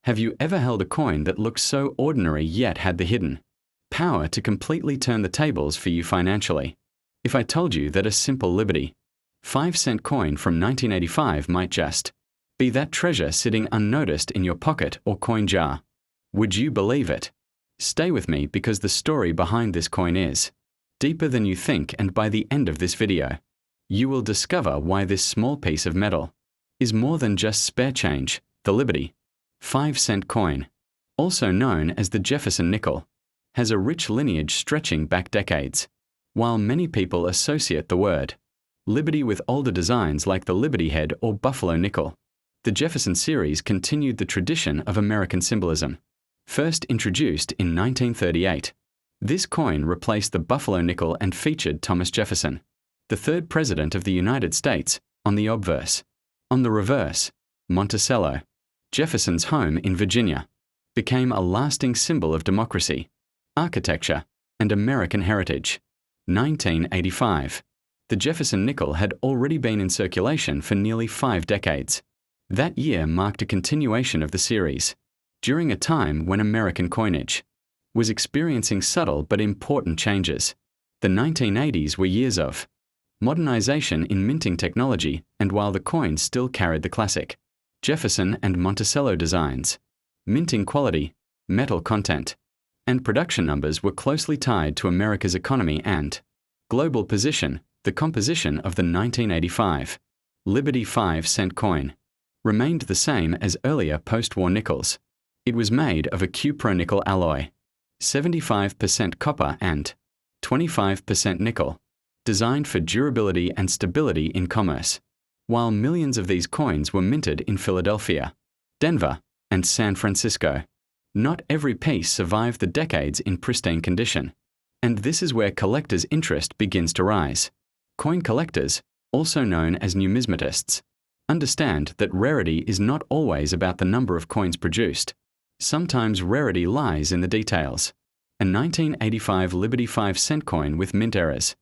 Have you ever held a coin that looked so ordinary yet had the hidden power to completely turn the tables for you financially? If I told you that a simple Liberty 5-cent coin from 1985 might just be that treasure sitting unnoticed in your pocket or coin jar, would you believe it? Stay with me because the story behind this coin is deeper than you think, and by the end of this video, you will discover why this small piece of metal is more than just spare change. The Liberty 5-cent coin, also known as the Jefferson nickel, has a rich lineage stretching back decades. While many people associate the word Liberty with older designs like the Liberty head or Buffalo nickel, the Jefferson series continued the tradition of American symbolism. First introduced in 1938, this coin replaced the Buffalo nickel and featured Thomas Jefferson, the third president of the United States, on the obverse. On the reverse, Monticello, Jefferson's home in Virginia, became a lasting symbol of democracy, architecture, and American heritage. 1985. The Jefferson nickel had already been in circulation for nearly 5 decades. That year marked a continuation of the series, during a time when American coinage was experiencing subtle but important changes. The 1980s were years of modernization in minting technology, and while the coin still carried the classic Jefferson and Monticello designs, minting quality, metal content, and production numbers were closely tied to America's economy and global position. The composition of the 1985 Liberty 5-cent coin remained the same as earlier post-war nickels. It was made of a cupronickel alloy, 75% copper and 25% nickel, designed for durability and stability in commerce. While millions of these coins were minted in Philadelphia, Denver, and San Francisco, not every piece survived the decades in pristine condition. And this is where collectors' interest begins to rise. Coin collectors, also known as numismatists, understand that rarity is not always about the number of coins produced. Sometimes rarity lies in the details. A 1985 Liberty 5-cent coin with mint errors,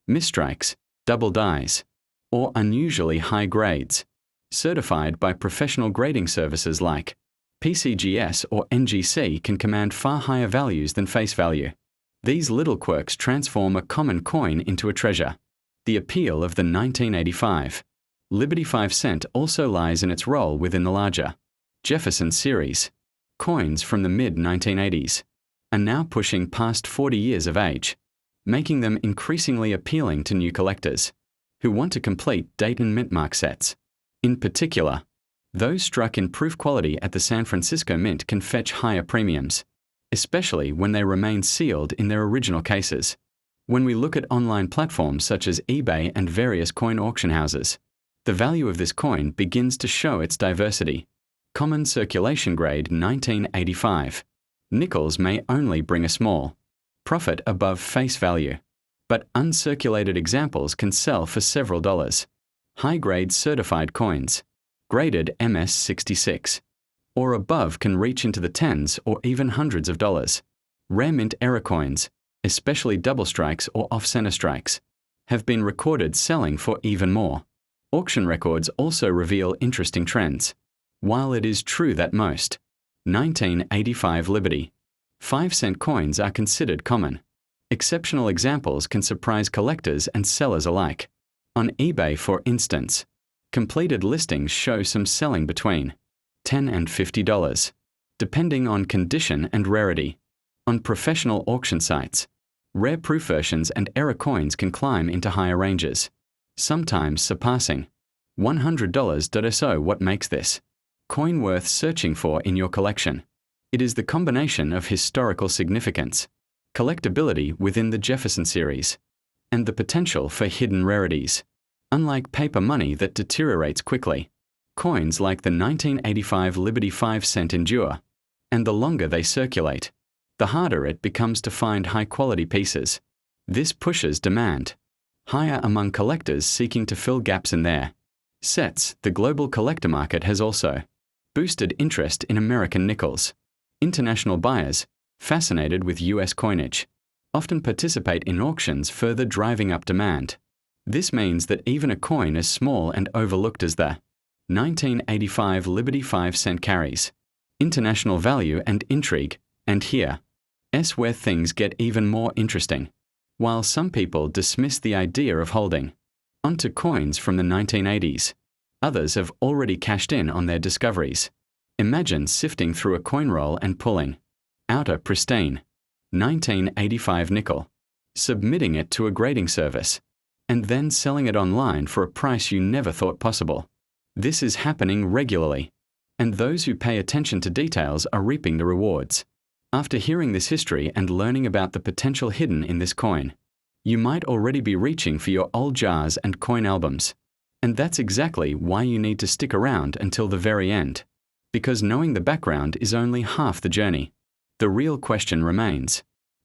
misstrikes, double dies, or unusually high grades, certified by professional grading services like PCGS or NGC, can command far higher values than face value. These little quirks transform a common coin into a treasure. The appeal of the 1985 Liberty 5-cent also lies in its role within the larger Jefferson series. Coins from the mid-1980s are now pushing past 40 years of age, making them increasingly appealing to new collectors who want to complete date and mint mark sets. In particular, those struck in proof quality at the San Francisco Mint can fetch higher premiums, especially when they remain sealed in their original cases. When we look at online platforms such as eBay and various coin auction houses, the value of this coin begins to show its diversity. Common circulation grade 1985 nickels may only bring a small profit above face value, but uncirculated examples can sell for several dollars. High-grade certified coins, graded MS-66 or above, can reach into the tens or even hundreds of dollars. Rare mint error coins, especially double strikes or off-center strikes, have been recorded selling for even more. Auction records also reveal interesting trends. While it is true that most 1985 Liberty 5-cent coins are considered common, exceptional examples can surprise collectors and sellers alike. On eBay, for instance, completed listings show some selling between $10 and $50, depending on condition and rarity. On professional auction sites, rare proof versions and error coins can climb into higher ranges, sometimes surpassing $100. So what makes this coin worth searching for in your collection? It is the combination of historical significance, collectability within the Jefferson series, and the potential for hidden rarities. Unlike paper money that deteriorates quickly, coins like the 1985 Liberty 5-cent endure, and the longer they circulate, the harder it becomes to find high-quality pieces. This pushes demand higher among collectors seeking to fill gaps in their sets. The global collector market has also boosted interest in American nickels. International buyers, fascinated with US coinage, often participate in auctions, further driving up demand. This means that even a coin as small and overlooked as the 1985 Liberty 5-cent carries international value and intrigue, and here is where things get even more interesting. While some people dismiss the idea of holding onto coins from the 1980s, others have already cashed in on their discoveries. Imagine sifting through a coin roll and pulling out a pristine 1985 nickel, submitting it to a grading service, and then selling it online for a price you never thought possible. This is happening regularly, and those who pay attention to details are reaping the rewards. After hearing this history and learning about the potential hidden in this coin, you might already be reaching for your old jars and coin albums. And that's exactly why you need to stick around until the very end. Because knowing the background is only half the journey. The real question remains: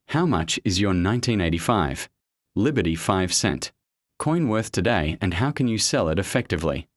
how much is your 1985 Liberty 5 cent coin worth today, and how can you sell it effectively?